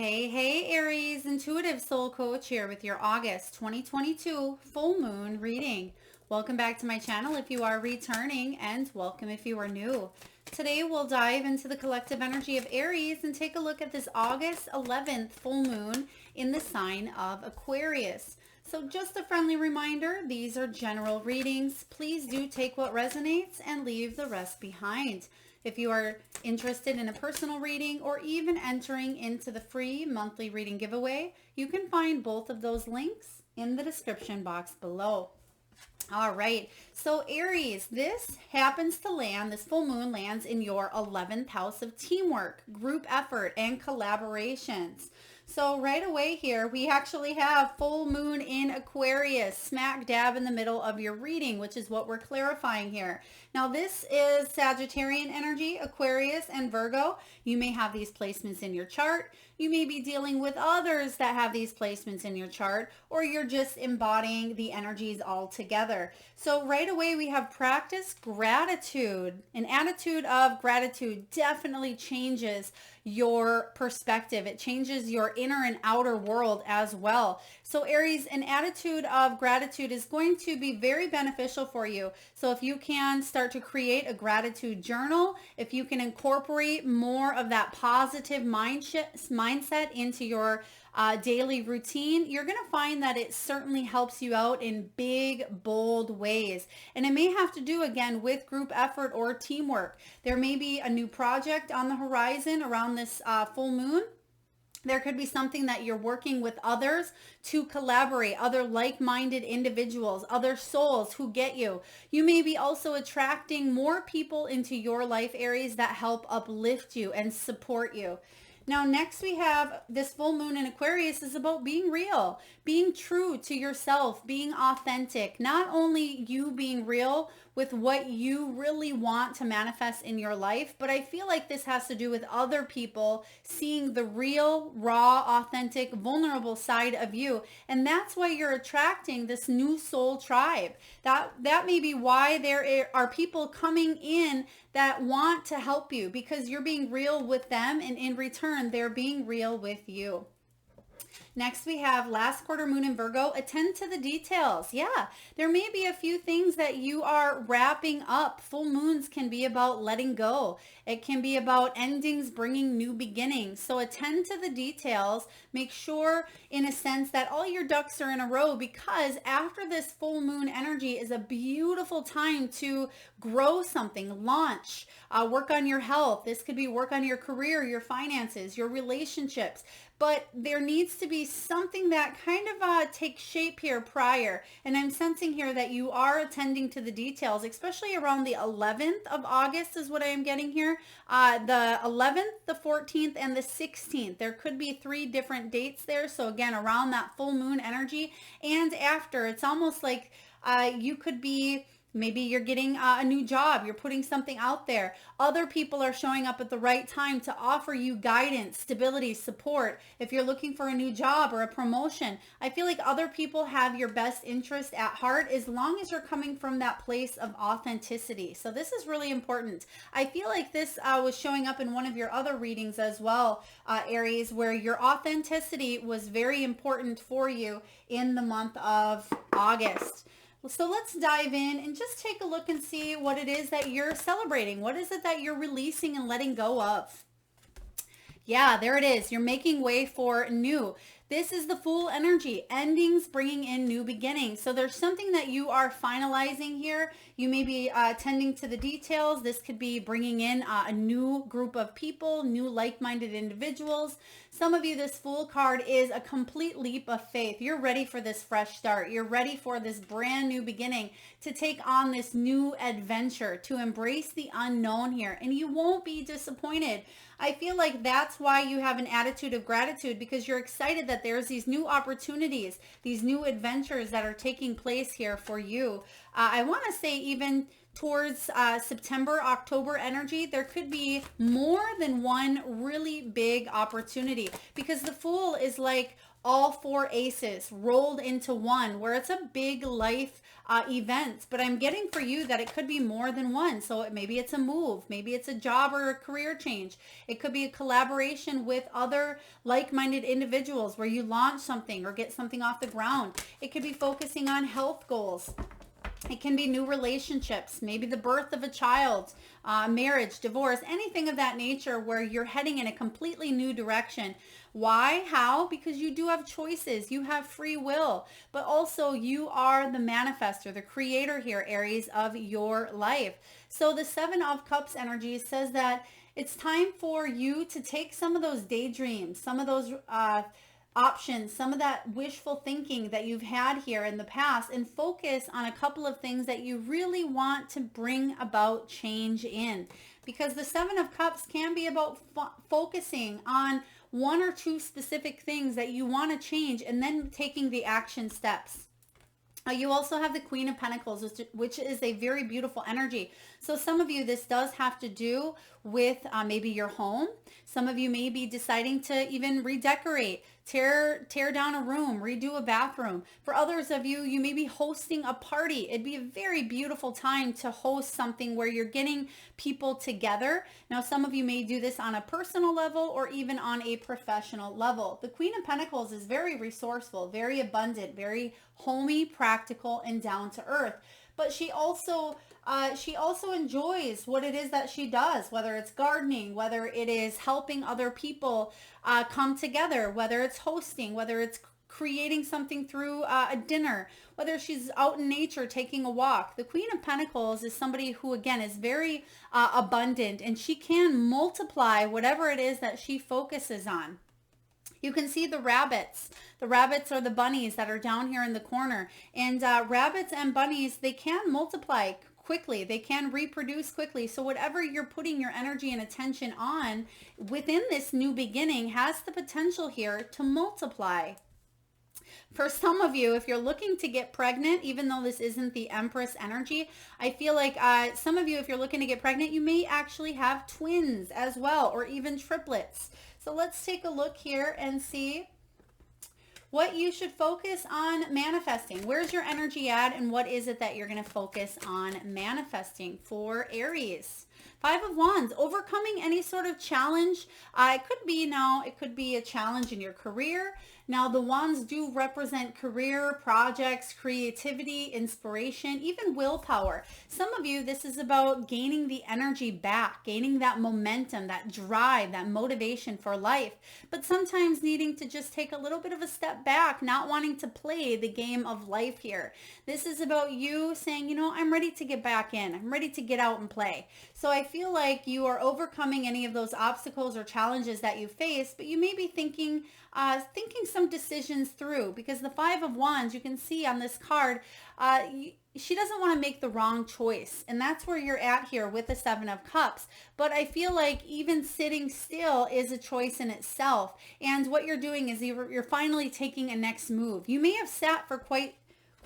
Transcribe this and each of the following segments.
Hey, Aries, intuitive soul coach here with your August 2022 full moon reading. Welcome back to my channel if you are returning, and welcome if you are new. Today we'll dive into the collective energy of Aries and take a look at this August 11th full moon in the sign of Aquarius. So just a friendly reminder, these are general readings. Please do take what resonates and leave the rest behind. If you are interested in a personal reading or even entering into the free monthly reading giveaway, you can find both of those links in the description box below. All right, so Aries, this full moon lands in your 11th house of teamwork, group effort, and collaborations. So right away here, we actually have full moon in Aquarius, smack dab in the middle of your reading, which is what we're clarifying here. Now this is Sagittarian energy, Aquarius and Virgo. You may have these placements in your chart. You may be dealing with others that have these placements in your chart, or you're just embodying the energies all together. So right away we have practice gratitude. An attitude of gratitude definitely changes your perspective. It changes your inner and outer world as well. So Aries, an attitude of gratitude is going to be very beneficial for you. So if you can start to create a gratitude journal, if you can incorporate more of that positive mindset into your daily routine, you're going to find that it certainly helps you out in big, bold ways. And it may have to do, again, with group effort or teamwork. There may be a new project on the horizon around this full moon. There could be something that you're working with others to collaborate, other like-minded individuals, other souls who get you. You may be also attracting more people into your life, Aries, that help uplift you and support you. Now, next we have this full moon in Aquarius is about being real, being true to yourself, being authentic. Not only you being real with what you really want to manifest in your life, but I feel like this has to do with other people seeing the real, raw, authentic, vulnerable side of you. And that's why you're attracting this new soul tribe. That may be why there are people coming in that want to help you, because you're being real with them, and in return, they're being real with you. Next, we have last quarter moon in Virgo. Attend to the details. Yeah, there may be a few things that you are wrapping up. Full moons can be about letting go. It can be about endings bringing new beginnings. So attend to the details. Make sure, in a sense, that all your ducks are in a row, because after this full moon energy is a beautiful time to grow something, launch, work on your health. This could be work on your career, your finances, your relationships. But there needs to be something that kind of takes shape here prior. And I'm sensing here that you are attending to the details, especially around the 11th of August is what I am getting here. The 11th, the 14th, and the 16th. There could be 3 different dates there. So again, around that full moon energy and after, it's almost like you could be... Maybe you're getting a new job. You're putting something out there. Other people are showing up at the right time to offer you guidance, stability, support. If you're looking for a new job or a promotion, I feel like other people have your best interest at heart, as long as you're coming from that place of authenticity. So this is really important. I feel like this was showing up in one of your other readings as well, Aries, where your authenticity was very important for you in the month of August. So let's dive in and just take a look and see what it is that you're celebrating. What is it that you're releasing and letting go of? Yeah, there it is. You're making way for new. This is the Fool energy, endings bringing in new beginnings. So there's something that you are finalizing here. You may be tending to the details. This could be bringing in a new group of people, new like-minded individuals. Some of you, this Fool card is a complete leap of faith. You're ready for this fresh start. You're ready for this brand new beginning, to take on this new adventure, to embrace the unknown here, and you won't be disappointed. I feel like that's why you have an attitude of gratitude, because you're excited that there's these new opportunities, these new adventures that are taking place here for you. I want to say even towards September, October energy, there could be more than one really big opportunity, because the Fool is like all four aces rolled into one, where it's a big life event. But I'm getting for you that it could be more than one. So maybe it's a move, maybe it's a job or a career change. It could be a collaboration with other like-minded individuals where you launch something or get something off the ground. It could be focusing on health goals. It can be new relationships, maybe the birth of a child, marriage, divorce, anything of that nature where you're heading in a completely new direction. Why? How? Because you do have choices. You have free will, but also you are the manifestor, the creator here, Aries, of your life. So the Seven of Cups energy says that it's time for you to take some of those daydreams, some of those options, some of that wishful thinking that you've had here in the past, and focus on a couple of things that you really want to bring about change in. Because the Seven of Cups can be about focusing on one or two specific things that you want to change and then taking the action steps. You also have the Queen of Pentacles, which is a very beautiful energy. So some of you, this does have to do with maybe your home. Some of you may be deciding to even redecorate, tear down a room, redo a bathroom. For others of you, you may be hosting a party. It'd be a very beautiful time to host something where you're getting people together. Now, some of you may do this on a personal level or even on a professional level. The Queen of Pentacles is very resourceful, very abundant, very homey, practical, and down to earth. But she also enjoys what it is that she does, whether it's gardening, whether it is helping other people come together, whether it's hosting, whether it's creating something through a dinner, whether she's out in nature taking a walk. The Queen of Pentacles is somebody who, again, is very abundant, and she can multiply whatever it is that she focuses on. You can see the rabbits. The rabbits are the bunnies that are down here in the corner. And rabbits and bunnies, they can multiply quickly. They can reproduce quickly. So whatever you're putting your energy and attention on within this new beginning has the potential here to multiply. For some of you, if you're looking to get pregnant, even though this isn't the Empress energy, I feel like some of you, if you're looking to get pregnant, you may actually have twins as well, or even triplets. So let's take a look here and see what you should focus on manifesting. Where's your energy at, and what is it that you're going to focus on manifesting for Aries? Five of Wands, overcoming any sort of challenge. It could be a challenge in your career. Now, the Wands do represent career, projects, creativity, inspiration, even willpower. Some of you, this is about gaining the energy back, gaining that momentum, that drive, that motivation for life, but sometimes needing to just take a little bit of a step back, not wanting to play the game of life here. This is about you saying, I'm ready to get back in. I'm ready to get out and play. So I feel like you are overcoming any of those obstacles or challenges that you face, but you may be thinking some decisions through, because the Five of Wands, you can see on this card, she doesn't want to make the wrong choice. And that's where you're at here with the Seven of Cups. But I feel like even sitting still is a choice in itself. And what you're doing is you're finally taking a next move. You may have sat for quite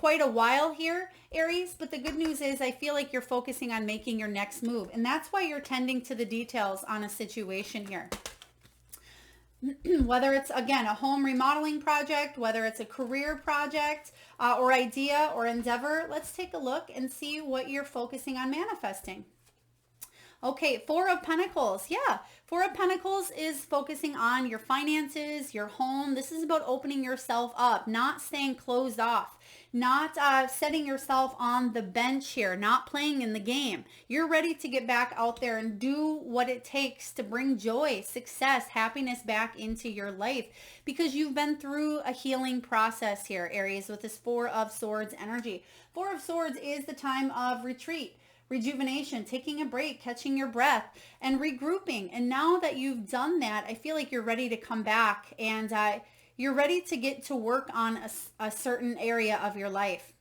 a while here, Aries, but the good news is I feel like you're focusing on making your next move. And that's why you're tending to the details on a situation here. Whether it's, again, a home remodeling project, whether it's a career project or idea or endeavor, let's take a look and see what you're focusing on manifesting. Okay, Four of Pentacles. Yeah, Four of Pentacles is focusing on your finances, your home. This is about opening yourself up, not staying closed off, not setting yourself on the bench here, not playing in the game. You're ready to get back out there and do what it takes to bring joy, success, happiness back into your life, because you've been through a healing process here, Aries, with this Four of Swords energy. Four of Swords is the time of retreat, rejuvenation, taking a break, catching your breath, and regrouping. And now that you've done that, I feel like you're ready to come back, and you're ready to get to work on a certain area of your life.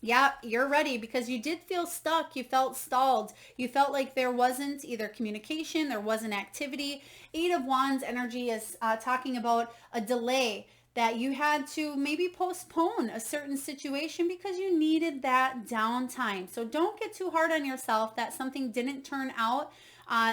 Yeah, you're ready, because you did feel stuck. You felt stalled. You felt like there wasn't either communication, there wasn't activity. Eight of Wands energy is talking about a delay, that you had to maybe postpone a certain situation because you needed that downtime. So don't get too hard on yourself that something didn't turn out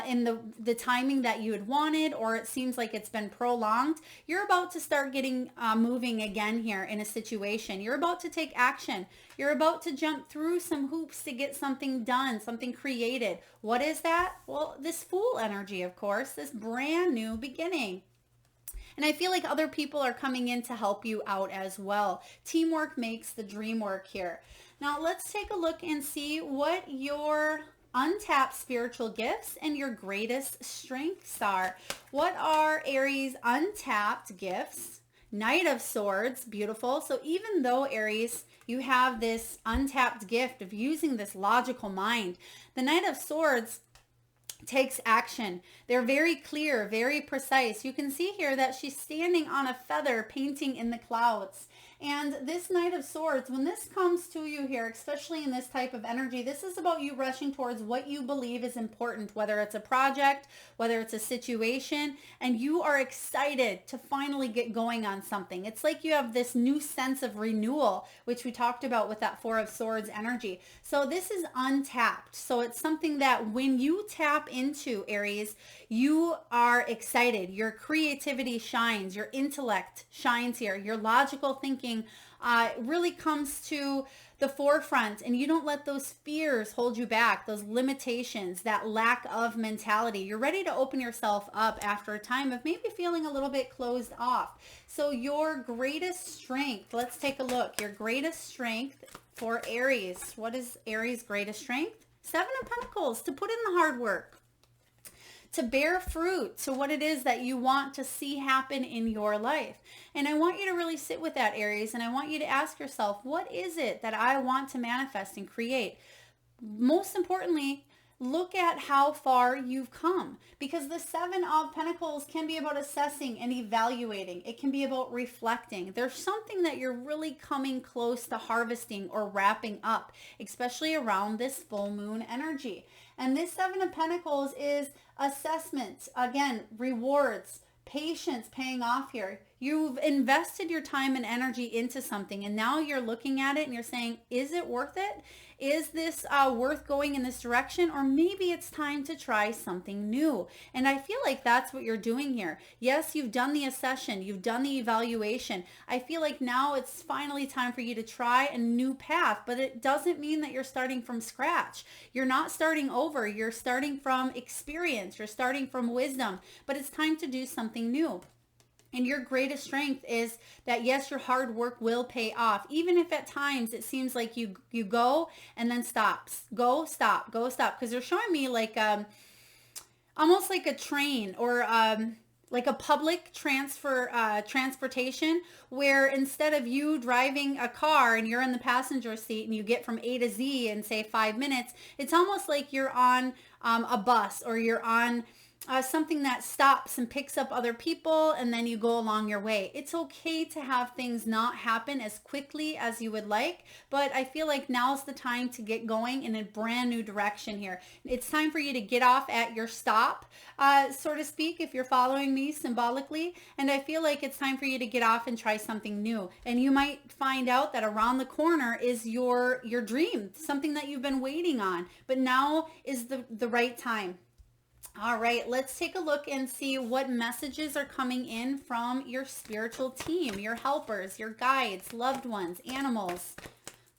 in the timing that you had wanted, or it seems like it's been prolonged. You're about to start getting moving again here in a situation. You're about to take action. You're about to jump through some hoops to get something done, something created. What is that? Well, this Fool energy, of course, this brand new beginning. And I feel like other people are coming in to help you out as well. Teamwork makes the dream work here. Now let's take a look and see what your untapped spiritual gifts and your greatest strengths are. What are Aries' untapped gifts? Knight of Swords, beautiful. So even though Aries, you have this untapped gift of using this logical mind, the Knight of Swords takes action. They're very clear, very precise. You can see here that she's standing on a feather painting in the clouds. And this Knight of Swords, when this comes to you here, especially in this type of energy, this is about you rushing towards what you believe is important, whether it's a project, whether it's a situation, and you are excited to finally get going on something. It's like you have this new sense of renewal, which we talked about with that Four of Swords energy. So this is untapped. So it's something that when you tap into, Aries, you are excited. Your creativity shines. Your intellect shines here. Your logical thinking really comes to the forefront, and you don't let those fears hold you back, those limitations, that lack of mentality. You're ready to open yourself up after a time of maybe feeling a little bit closed off. So your greatest strength, let's take a look. Your greatest strength for Aries. What is Aries' greatest strength? Seven of Pentacles, to put in the hard work, to bear fruit to what it is that you want to see happen in your life. And I want you to really sit with that, Aries, and I want you to ask yourself, what is it that I want to manifest and create? Most importantly, look at how far you've come, because the Seven of Pentacles can be about assessing and evaluating. It can be about reflecting. There's something that you're really coming close to harvesting or wrapping up, especially around this full moon energy. And this Seven of Pentacles is assessment, again, rewards, patience paying off here. You've invested your time and energy into something, and now you're looking at it and you're saying, is it worth it? Is this worth going in this direction? Or maybe it's time to try something new. And I feel like that's what you're doing here. Yes, you've done the assessment, you've done the evaluation. I feel like now it's finally time for you to try a new path, but it doesn't mean that you're starting from scratch. You're not starting over. You're starting from experience. You're starting from wisdom, but it's time to do something new. And your greatest strength is that, yes, your hard work will pay off, even if at times it seems like you go and then stops. Go, stop, go, stop. Because they're showing me like almost like a train or like a public transportation, where instead of you driving a car and you're in the passenger seat and you get from A to Z in, say, 5 minutes, it's almost like you're on a bus, or you're on something that stops and picks up other people, and then you go along your way. It's okay to have things not happen as quickly as you would like, but I feel like now's the time to get going in a brand new direction here. It's time for you to get off at your stop, so to speak, if you're following me symbolically, and I feel like it's time for you to get off and try something new. And you might find out that around the corner is your dream, something that you've been waiting on, but now is the right time. All right, let's take a look and see what messages are coming in from your spiritual team, your helpers, your guides, loved ones, animals.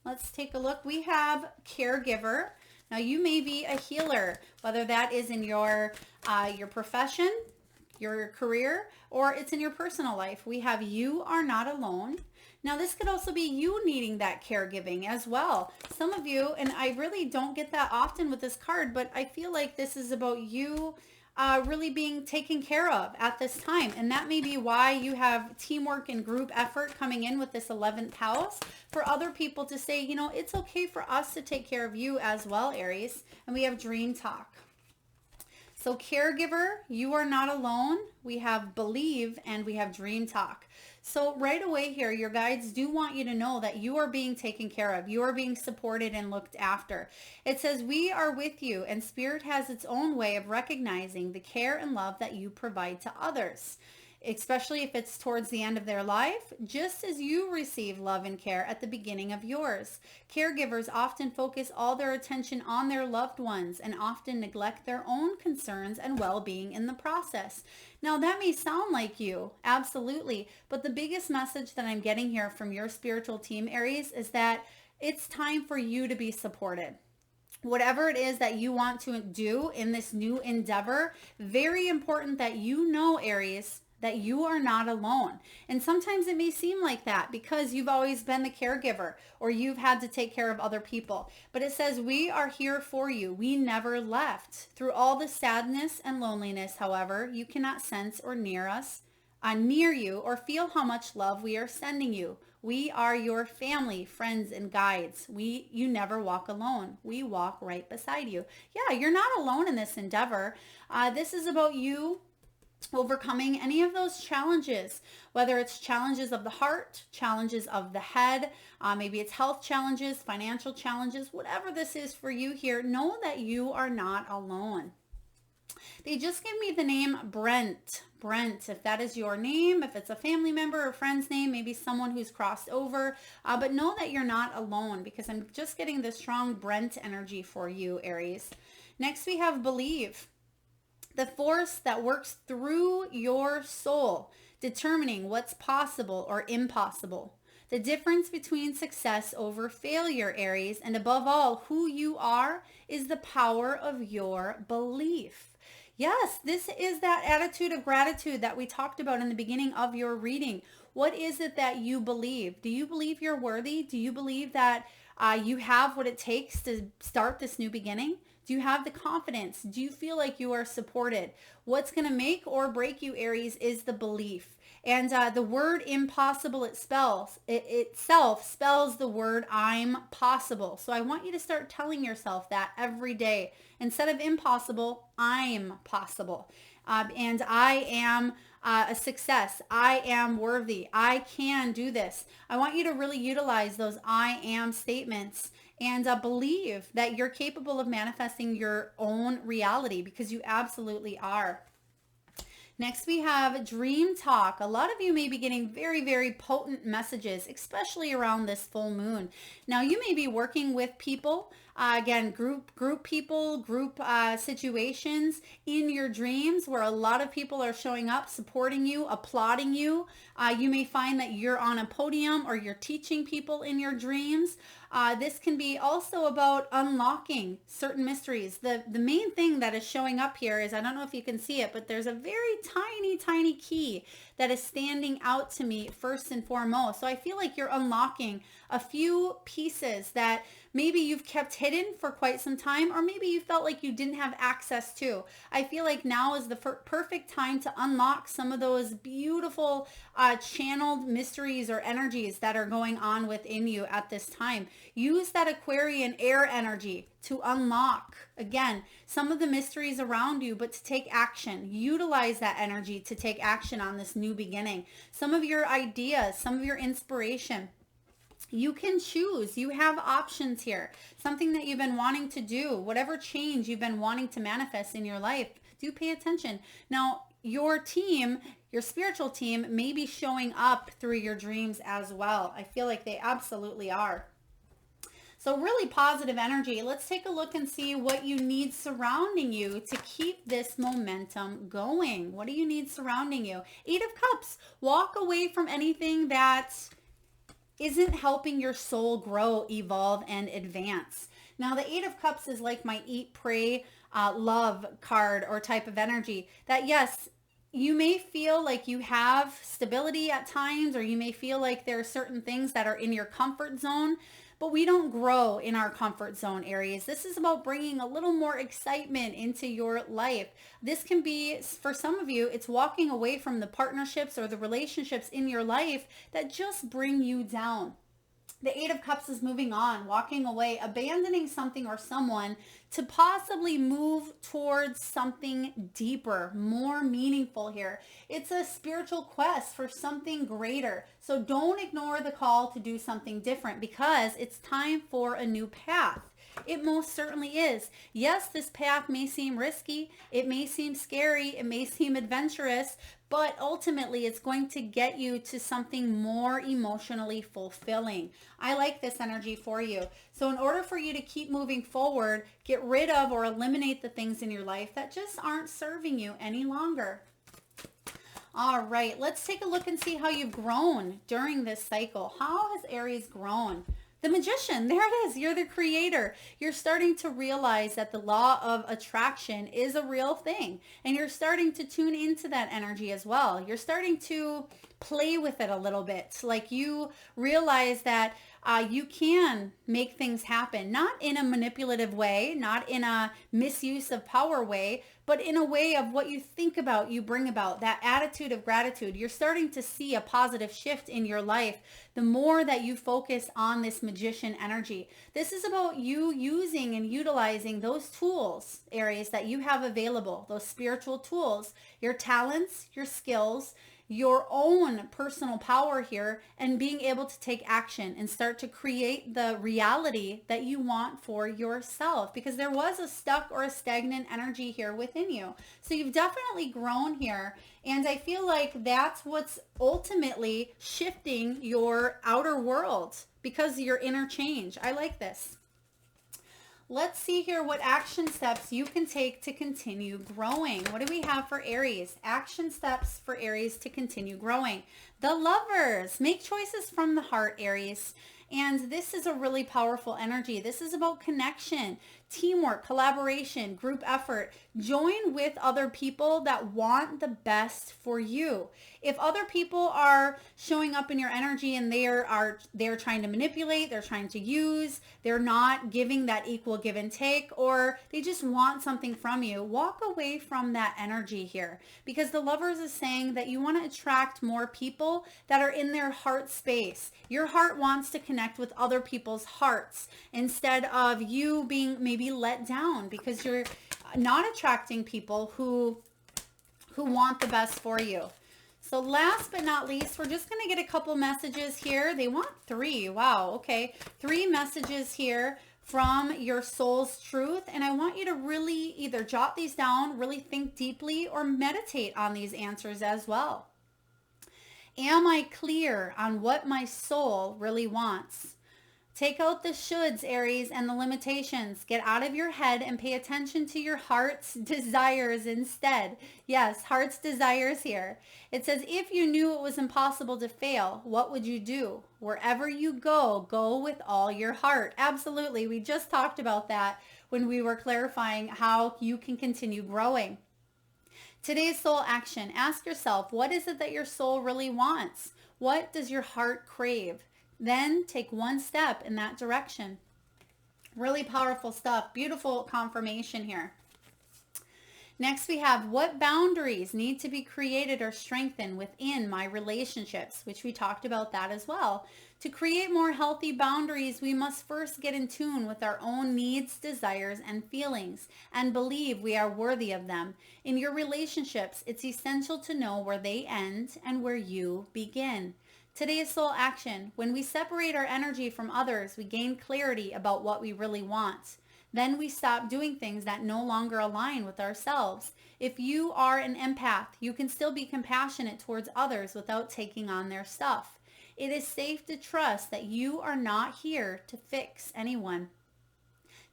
Let's take a look. We have caregiver. Now, you may be a healer, whether that is in your profession, your career, or it's in your personal life. We have you are not alone. Now, this could also be you needing that caregiving as well. Some of you, and I really don't get that often with this card, but I feel like this is about you really being taken care of at this time. And that may be why you have teamwork and group effort coming in with this 11th house, for other people to say, you know, it's okay for us to take care of you as well, Aries. And we have dream talk. So caregiver, you are not alone. We have believe, and we have dream talk. So right away here, your guides do want you to know that you are being taken care of. You are being supported and looked after. It says, we are with you, and Spirit has its own way of recognizing the care and love that you provide to others. especially if it's towards the end of their life, just as you receive love and care at the beginning of yours. Caregivers often focus all their attention on their loved ones and often neglect their own concerns and well-being in the process. Now, that may sound like you, absolutely, but the biggest message that I'm getting here from your spiritual team, Aries, is that it's time for you to be supported. Whatever it is that you want to do in this new endeavor, very important that you know, Aries, that you are not alone. And sometimes it may seem like that because you've always been the caregiver or you've had to take care of other people. But it says we are here for you. We never left. Through all the sadness and loneliness, however, you cannot sense or near you or feel how much love we are sending you. We are your family, friends, and guides. You never walk alone. We walk right beside you. Yeah, you're not alone in this endeavor. This is about you overcoming any of those challenges, whether it's challenges of the heart, challenges of the head, maybe it's health challenges, financial challenges, whatever this is for you here, know that you are not alone. They just give me the name Brent. Brent, if that is your name, if it's a family member or friend's name, maybe someone who's crossed over, but know that you're not alone because I'm just getting the strong Brent energy for you, Aries. Next, we have Believe. The force that works through your soul, determining what's possible or impossible. The difference between success over failure, Aries, and above all, who you are, is the power of your belief. Yes, this is that attitude of gratitude that we talked about in the beginning of your reading. What is it that you believe? Do you believe you're worthy? Do you believe that you have what it takes to start this new beginning? Do you have the confidence? Do you feel like you are supported? What's going to make or break you, Aries, is the belief. And the word impossible itself spells the word I'm possible. So I want you to start telling yourself that every day. Instead of impossible, I'm possible. And I am a success. I am worthy. I can do this. I want you to really utilize those I am statements and believe that you're capable of manifesting your own reality because you absolutely are. Next, we have Dream Talk. A lot of you may be getting very, very potent messages, especially around this full moon. Now, you may be working with people, again, group people, group situations in your dreams where a lot of people are showing up, supporting you, applauding you. You may find that you're on a podium or you're teaching people in your dreams. This can be also about unlocking certain mysteries. The main thing that is showing up here is, I don't know if you can see it, but there's a very tiny, tiny key that is standing out to me first and foremost. So I feel like you're unlocking a few pieces that maybe you've kept hidden for quite some time, or maybe you felt like you didn't have access to. I feel like now is the perfect time to unlock some of those beautiful channeled mysteries or energies that are going on within you at this time. Use that Aquarian air energy to unlock, again, some of the mysteries around you, but to take action. Utilize that energy to take action on this new beginning. Some of your ideas, some of your inspiration. You can choose. You have options here. Something that you've been wanting to do, whatever change you've been wanting to manifest in your life, do pay attention. Now, your team, your spiritual team may be showing up through your dreams as well. I feel like they absolutely are. So really positive energy. Let's take a look and see what you need surrounding you to keep this momentum going. What do you need surrounding you? 8 of Cups. Walk away from anything that isn't helping your soul grow, evolve, and advance. Now, the 8 of Cups is like my eat, pray, love card or type of energy that, yes, you may feel like you have stability at times, or you may feel like there are certain things that are in your comfort zone, but we don't grow in our comfort zone, Aries. This is about bringing a little more excitement into your life. This can be, for some of you, it's walking away from the partnerships or the relationships in your life that just bring you down. The 8 of Cups is moving on, walking away, abandoning something or someone to possibly move towards something deeper, more meaningful here. It's a spiritual quest for something greater. So don't ignore the call to do something different because it's time for a new path. It most certainly is. Yes, this path may seem risky. It may seem scary. It may seem adventurous, but ultimately it's going to get you to something more emotionally fulfilling. I like this energy for you. So in order for you to keep moving forward, get rid of or eliminate the things in your life that just aren't serving you any longer. All right, let's take a look and see how you've grown during this cycle. How has Aries grown? The Magician, there it is. You're the creator. You're starting to realize that the law of attraction is a real thing. And you're starting to tune into that energy as well. You're starting to play with it a little bit. Like you realize that you can make things happen, not in a manipulative way, not in a misuse of power way, but in a way of what you think about, you bring about, that attitude of gratitude. You're starting to see a positive shift in your life the more that you focus on this Magician energy. This is about you using and utilizing those tools, Aries, that you have available, those spiritual tools, your talents, your skills, your own personal power here, and being able to take action and start to create the reality that you want for yourself, because there was a stuck or a stagnant energy here within you. So you've definitely grown here, and I feel like that's what's ultimately shifting your outer world because of your inner change. I like this. Let's see here what action steps you can take to continue growing. What do we have for Aries? Action steps for Aries to continue growing. The Lovers. Make choices from the heart, Aries. And this is a really powerful energy. This is about connection, teamwork, collaboration, group effort. Join with other people that want the best for you. If other people are showing up in your energy and they're trying to manipulate, they're trying to use, they're not giving that equal give and take, or they just want something from you, walk away from that energy here, because the Lovers is saying that you want to attract more people that are in their heart space. Your heart wants to connect with other people's hearts instead of you being maybe let down because you're not attracting people who want the best for you. So last but not least, we're just going to get a couple messages here. They want 3. Wow. Okay. 3 messages here from your soul's truth. And I want you to really either jot these down, really think deeply, or meditate on these answers as well. Am I clear on what my soul really wants? Take out the shoulds, Aries, and the limitations. Get out of your head and pay attention to your heart's desires instead. Yes, heart's desires here. It says, if you knew it was impossible to fail, what would you do? Wherever you go, go with all your heart. Absolutely. We just talked about that when we were clarifying how you can continue growing. Today's soul action. Ask yourself, what is it that your soul really wants? What does your heart crave? Then take one step in that direction. Really powerful stuff. Beautiful confirmation here. Next we have, what boundaries need to be created or strengthened within my relationships, which we talked about that as well. To create more healthy boundaries, we must first get in tune with our own needs, desires, and feelings, and believe we are worthy of them. In your relationships, it's essential to know where they end and where you begin. Today's soul action. When we separate our energy from others, we gain clarity about what we really want. Then we stop doing things that no longer align with ourselves. If you are an empath, you can still be compassionate towards others without taking on their stuff. It is safe to trust that you are not here to fix anyone.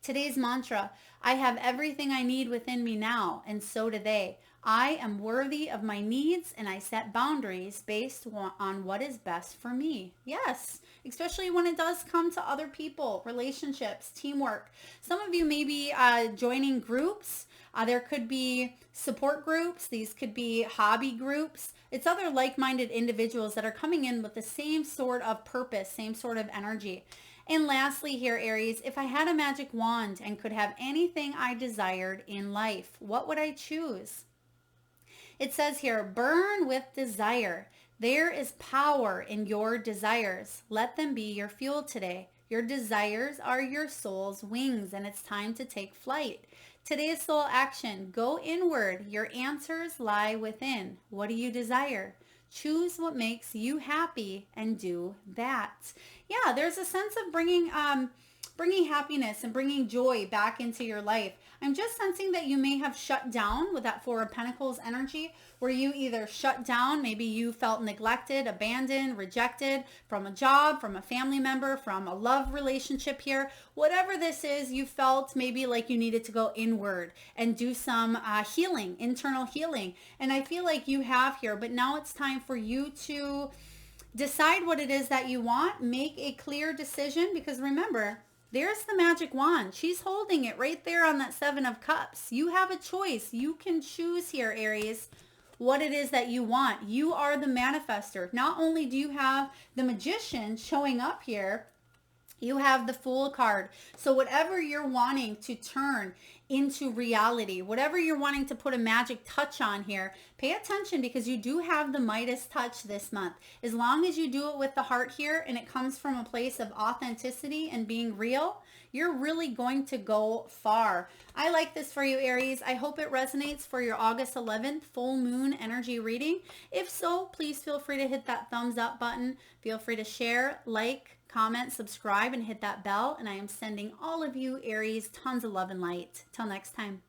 Today's mantra, I have everything I need within me now, and so do they. I am worthy of my needs, and I set boundaries based on what is best for me. Yes, especially when it does come to other people, relationships, teamwork. Some of you may be joining groups. There could be support groups. These could be hobby groups. It's other like-minded individuals that are coming in with the same sort of purpose, same sort of energy. And lastly here, Aries, if I had a magic wand and could have anything I desired in life, what would I choose? It says here, burn with desire. There is power in your desires. Let them be your fuel today. Your desires are your soul's wings, and it's time to take flight. Today's soul action, go inward. Your answers lie within. What do you desire? Choose what makes you happy and do that. Yeah, there's a sense of bringing bringing happiness and bringing joy back into your life. I'm just sensing that you may have shut down with that Four of Pentacles energy, where you either shut down, maybe you felt neglected, abandoned, rejected from a job, from a family member, from a love relationship here. Whatever this is, you felt maybe like you needed to go inward and do some healing, internal healing. And I feel like you have here, but now it's time for you to decide what it is that you want. Make a clear decision, because remember, there's the magic wand. She's holding it right there on that Seven of Cups. You have a choice. You can choose here, Aries, what it is that you want. You are the manifester. Not only do you have the Magician showing up here, you have the Fool card. So whatever you're wanting to turn into reality, whatever you're wanting to put a magic touch on here, pay attention, because you do have the Midas touch this month. As long as you do it with the heart here and it comes from a place of authenticity and being real, you're really going to go far. I like this for you, Aries. I hope it resonates for your August 11th full moon energy reading. If so, please feel free to hit that thumbs up button. Feel free to share, like, comment, subscribe, and hit that bell. And I am sending all of you, Aries, tons of love and light. Till next time.